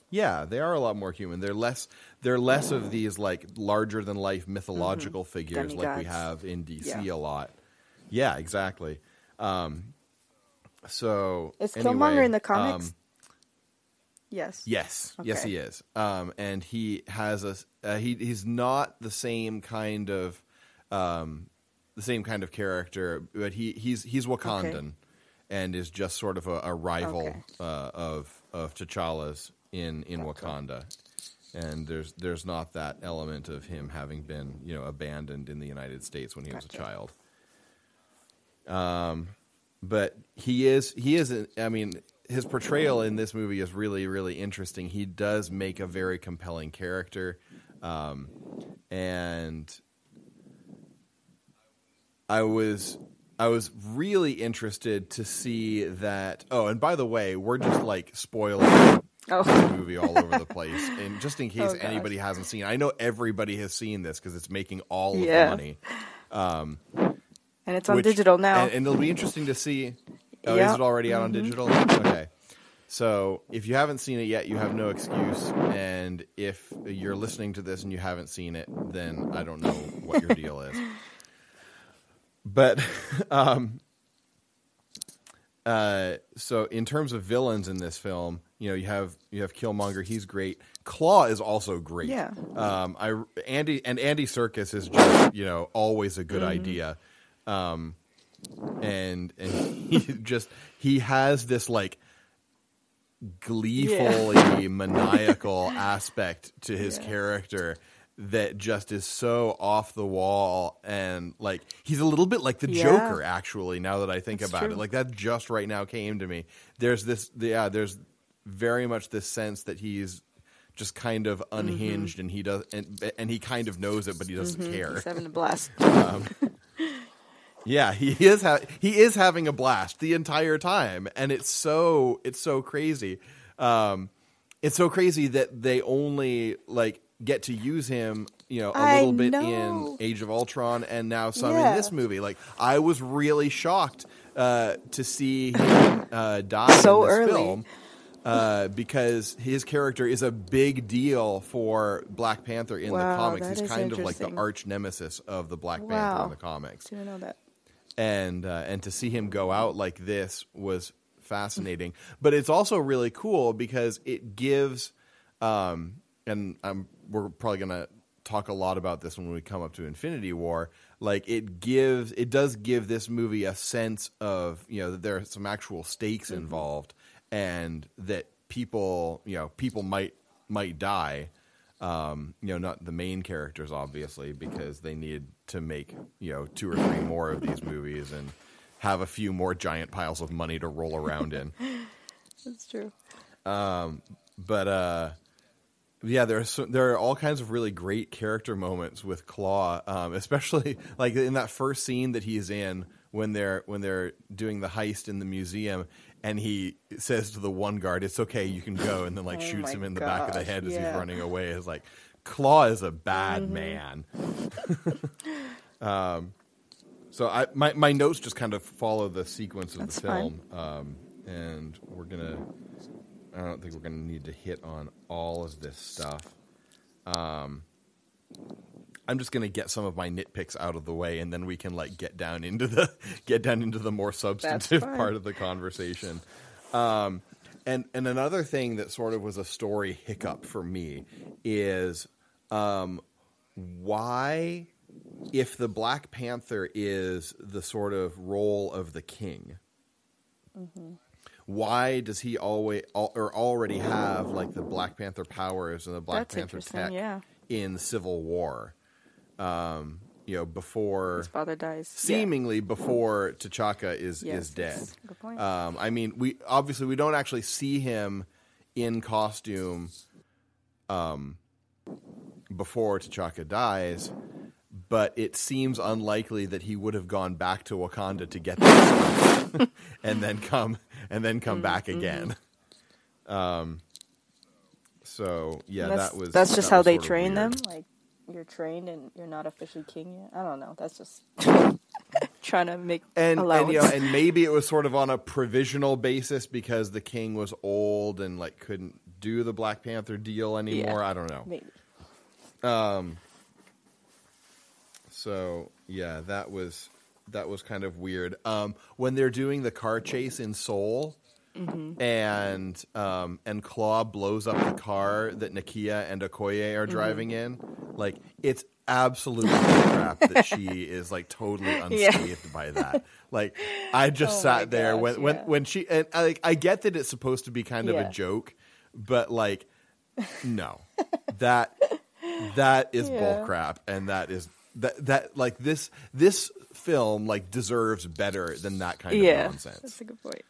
Yeah, they are a lot more human. They're less of these like larger than life mythological figures like we have in DC a lot. Yeah, exactly. So is anyway, Killmonger in the comics? Yes. Yes, Okay. yes, he is. And he has he's not the same kind of character, but he's Wakandan, and is just sort of a rival of T'Challa's in Wakanda. And there's not that element of him having been abandoned in the United States when he was a child. But he is. I mean, his portrayal in this movie is really, really interesting. He does make a very compelling character, and I was really interested to see that. Oh, and by the way, we're just like spoiling this movie all over the place, and just in case anybody hasn't seen, I know everybody has seen this because it's making all of the money. And it's on digital now. And it'll be interesting to see. Oh, is it already out on digital? Okay. So if you haven't seen it yet, you have no excuse. And if you're listening to this and you haven't seen it, then I don't know what your deal is. But so in terms of villains in this film, you have Killmonger. He's great. Klaw is also great. Yeah. Andy Serkis is just always a good idea. And he has this like gleefully maniacal aspect to his character that just is so off the wall, and like he's a little bit like the Joker actually, now that I think about it. Like that just right now came to me. There's there's very much this sense that he's just kind of unhinged, and he does and he kind of knows it, but he doesn't care. He's having a blast. Yeah, he is having a blast the entire time, and it's so crazy. It's so crazy that they only like get to use him, a little bit in Age of Ultron, and now some in this movie. Like, I was really shocked to see him die so in this early. film. Because his character is a big deal for Black Panther in the comics. He's kind of like the arch nemesis of the Black Panther in the comics. Didn't know that. And to see him go out like this was fascinating. But it's also really cool because it gives, we're probably going to talk a lot about this when we come up to Infinity War. Like it does give this movie a sense of, that there are some actual stakes involved, and that people might die. Not the main characters, obviously, because they need to make 2 or 3 more of these movies and have a few more giant piles of money to roll around in. That's true. But there are all kinds of really great character moments with Klaw, especially like in that first scene that he's in when they're doing the heist in the museum. And he says to the one guard, "It's okay, you can go," and then like shoots him in the back of the head as he's running away. It's like, Klaw is a bad man. So my notes just kind of follow the sequence of the film, and I don't think we're gonna need to hit on all of this stuff. I'm just going to get some of my nitpicks out of the way, and then we can like get down into the more substantive part of the conversation. And another thing that sort of was a story hiccup for me is why, if the Black Panther is the sort of role of the king, why does he already have like the Black Panther powers and the Black Panther tech in Civil War? Before his father dies, seemingly before T'Chaka is dead. Good point. I mean, we don't actually see him in costume before T'Chaka dies, but it seems unlikely that he would have gone back to Wakanda to get that stuff and then come back again. So yeah, that's just how they train them. Like, you're trained and you're not officially king yet. I don't know. That's just trying to make allowance. And maybe it was sort of on a provisional basis because the king was old and like couldn't do the Black Panther deal anymore. I don't know. Maybe. So yeah, that was kind of weird. When they're doing the car chase in Seoul, and Klaw blows up the car that Nakia and Okoye are driving in, like it's absolutely crap that she is like totally unscathed by that. Like I just sat there when she, and I get that it's supposed to be kind of a joke, but like no, that is bull crap, and that is that like this film like deserves better than that kind of nonsense. That's a good point.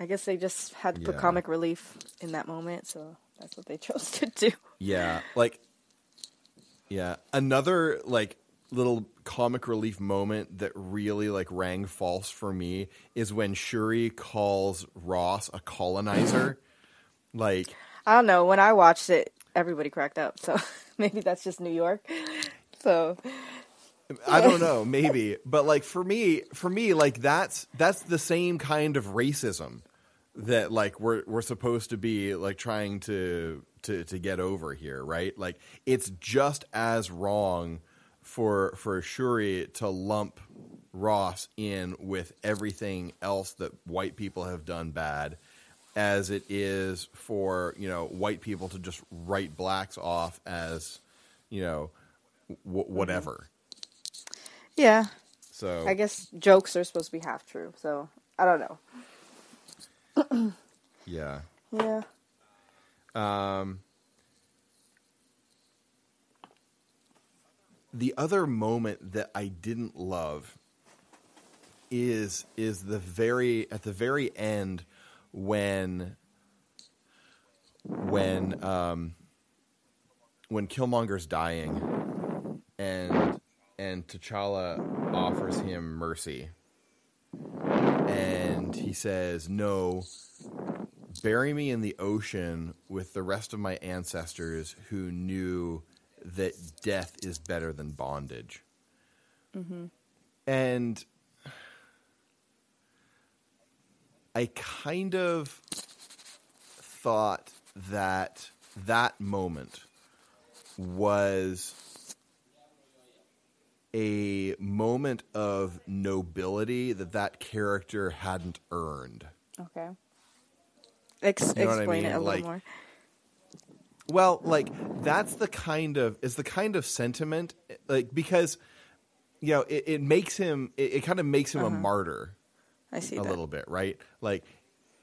I guess they just had to put comic relief in that moment, so that's what they chose to do. Yeah, like another like little comic relief moment that really like rang false for me is when Shuri calls Ross a colonizer. Like I don't know, when I watched it, everybody cracked up, so maybe that's just New York. So I don't know, maybe, but like for me, like that's the same kind of racism that like we're supposed to be like trying to get over here, right? Like it's just as wrong for Shuri to lump Ross in with everything else that white people have done bad as it is for, you know, white people to just write blacks off as, you know, whatever. Yeah. So I guess jokes are supposed to be half true. So I don't know. Yeah. Yeah. The other moment that I didn't love is at the very end when Killmonger's dying and T'Challa offers him mercy. And he says, "No, bury me in the ocean with the rest of my ancestors who knew that death is better than bondage." Mm-hmm. And I kind of thought that moment was a moment of nobility that character hadn't earned. Okay. You know Explain what I mean? it a like, little more. Well, like that's the kind of sentiment, like because you know it makes him it kind of makes him a martyr. I see a that. little bit, right? Like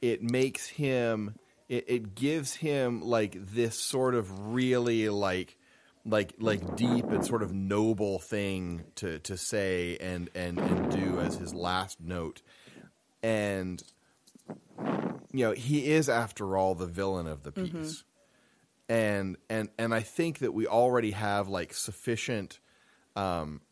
it makes him it gives him like this sort of really like deep and sort of noble thing to say and do as his last note. And you know, he is after all the villain of the piece. And I think that we already have like sufficient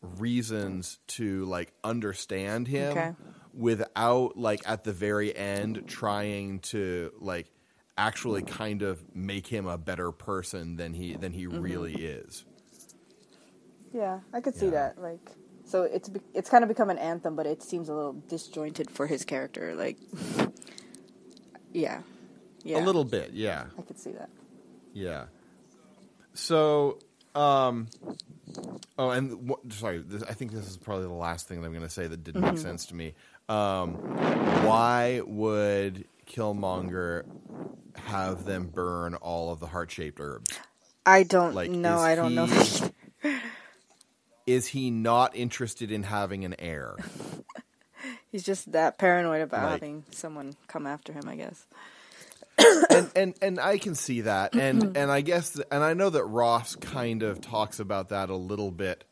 reasons to like understand him without like at the very end trying to like actually kind of make him a better person than he really is. Yeah, I could see that. Like, so it's kind of become an anthem, but it seems a little disjointed for his character. Like, yeah, a little bit. Yeah, I could see that. Yeah. So, sorry. I think this is probably the last thing that I'm going to say that didn't make sense to me. Why would Killmonger have them burn all of the heart-shaped herbs? I don't know. I don't know. Is he not interested in having an heir? He's just that paranoid about having someone come after him, I guess. and I can see that, and I guess, and I know that Ross kind of talks about that a little bit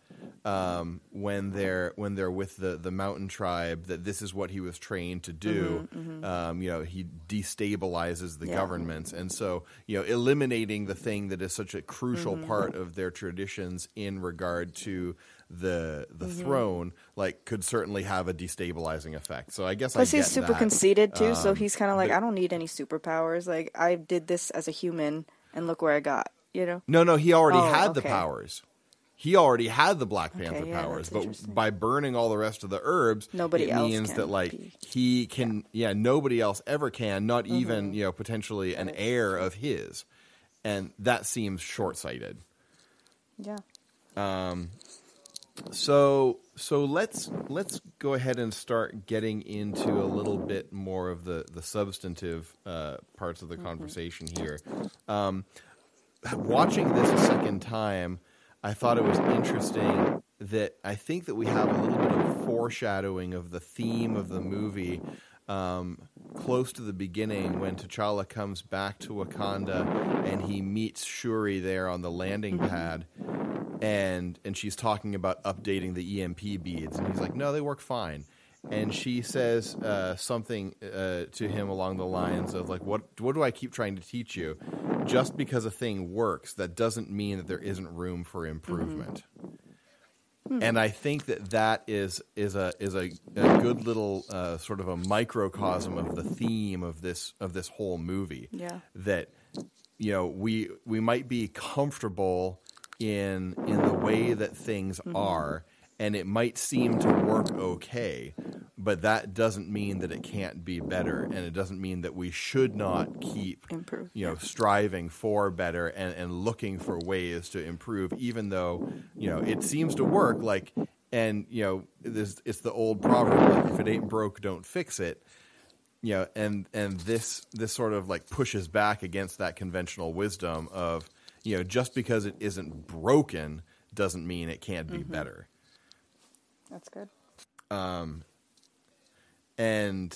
when they're with the mountain tribe, that this is what he was trained to do. You know, he destabilizes the governments, and so you know, eliminating the thing that is such a crucial part of their traditions in regard to the throne, like, could certainly have a destabilizing effect. So I guess plus I get he's super that. conceited too, so he's kind of like, I don't need any superpowers. Like, I did this as a human, and look where I got. You know? No, he already had the powers. he already had the Black Panther yeah, powers, that's but by burning all the rest of the herbs, nobody it else means can that like be. he can, nobody else ever can, not even, potentially an heir of his. And that seems short-sighted. Yeah. So let's go ahead and start getting into a little bit more of the substantive parts of the conversation here. Watching this a second time, I thought it was interesting that I think that we have a little bit of foreshadowing of the theme of the movie close to the beginning when T'Challa comes back to Wakanda and he meets Shuri there on the landing pad. And she's talking about updating the EMP beads. And he's like, no, they work fine. And she says something to him along the lines of, like, what do I keep trying to teach you? Just because a thing works, that doesn't mean that there isn't room for improvement. And I think that is a good little sort of a microcosm of the theme of this whole movie. Yeah. That, we might be comfortable in the way that things are, and it might seem to work okay, but that doesn't mean that it can't be better, and it doesn't mean that we should not keep Improve. Striving for better and looking for ways to improve, even though it seems to work. Like, and it's the old proverb, like, if it ain't broke, don't fix it. And this sort of like pushes back against that conventional wisdom of, just because it isn't broken doesn't mean it can't be better. That's good. And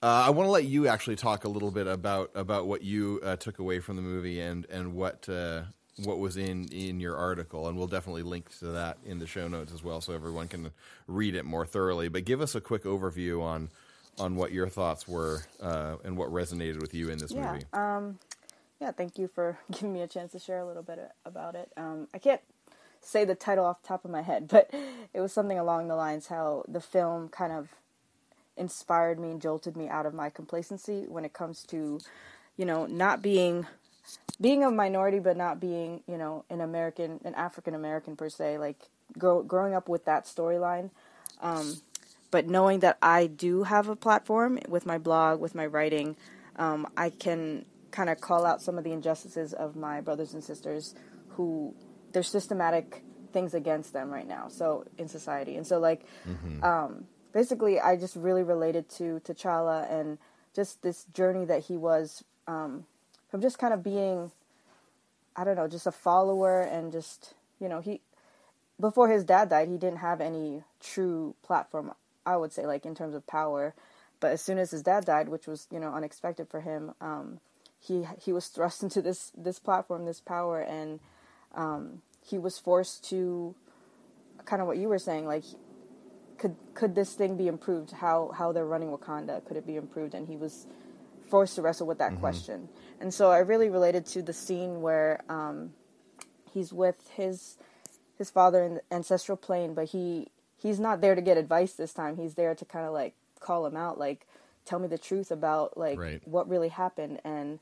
I want to let you actually talk a little bit about what you took away from the movie and what was in your article, and we'll definitely link to that in the show notes as well, so everyone can read it more thoroughly. But give us a quick overview on what your thoughts were and what resonated with you in this movie. Yeah, thank you for giving me a chance to share a little bit about it. I can't say the title off the top of my head, but it was something along the lines how the film kind of inspired me and jolted me out of my complacency when it comes to, not being a minority, but not being, an African American per se, like growing up with that storyline. But knowing that I do have a platform with my blog, with my writing, I can kind of call out some of the injustices of my brothers and sisters who there's systematic things against them right now. So in society. And so basically I just really related to T'Challa and just this journey that he was, from just kind of being, I don't know, just a follower and just, before his dad died, he didn't have any true platform, I would say, like in terms of power. But as soon as his dad died, which was, unexpected for him, he was thrust into this platform, this power, and he was forced to kind of what you were saying, like, could this thing be improved? How they're running Wakanda, could it be improved? And he was forced to wrestle with that question. And so I really related to the scene where he's with his father in the ancestral plane, but he's not there to get advice this time. He's there to kind of like call him out, like, tell me the truth about like what really happened. And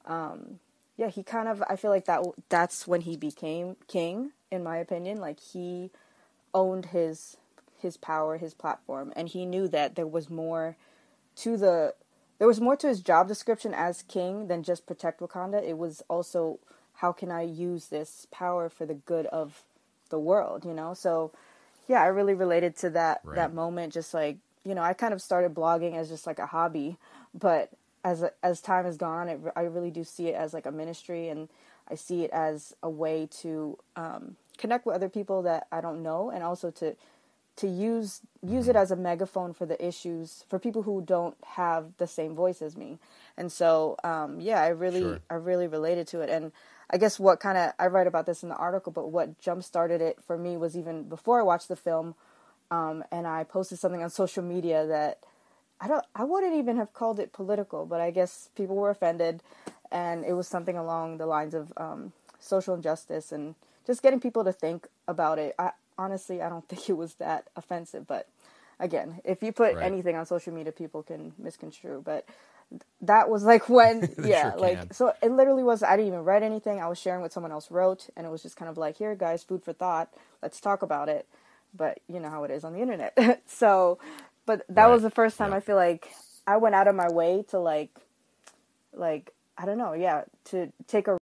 he kind of, I feel like that's when he became king, in my opinion. Like, he owned his power, his platform, and he knew that there was more to his job description as king than just protect Wakanda. It was also, how can I use this power for the good of the world, So yeah, I really related to that moment. Just like, I kind of started blogging as just like a hobby, but as time has gone, I really do see it as like a ministry, and I see it as a way to connect with other people that I don't know, and also to use it as a megaphone for the issues, for people who don't have the same voice as me. And so, I really related to it. And I guess what kind of, I write about this in the article, but what jump-started it for me was even before I watched the film, and I posted something on social media that I wouldn't even have called it political, but I guess people were offended, and it was something along the lines of social injustice and just getting people to think about it. Honestly, I don't think it was that offensive, but again, if you put anything on social media, people can misconstrue. But that was like when, They yeah, sure like, can. so it literally was, I didn't even read anything. I was sharing what someone else wrote, and it was just kind of like, here, guys, food for thought. Let's talk about it. But you know how it is on the internet. So, but that was the first time I feel like I went out of my way to like, I don't know, yeah, to take a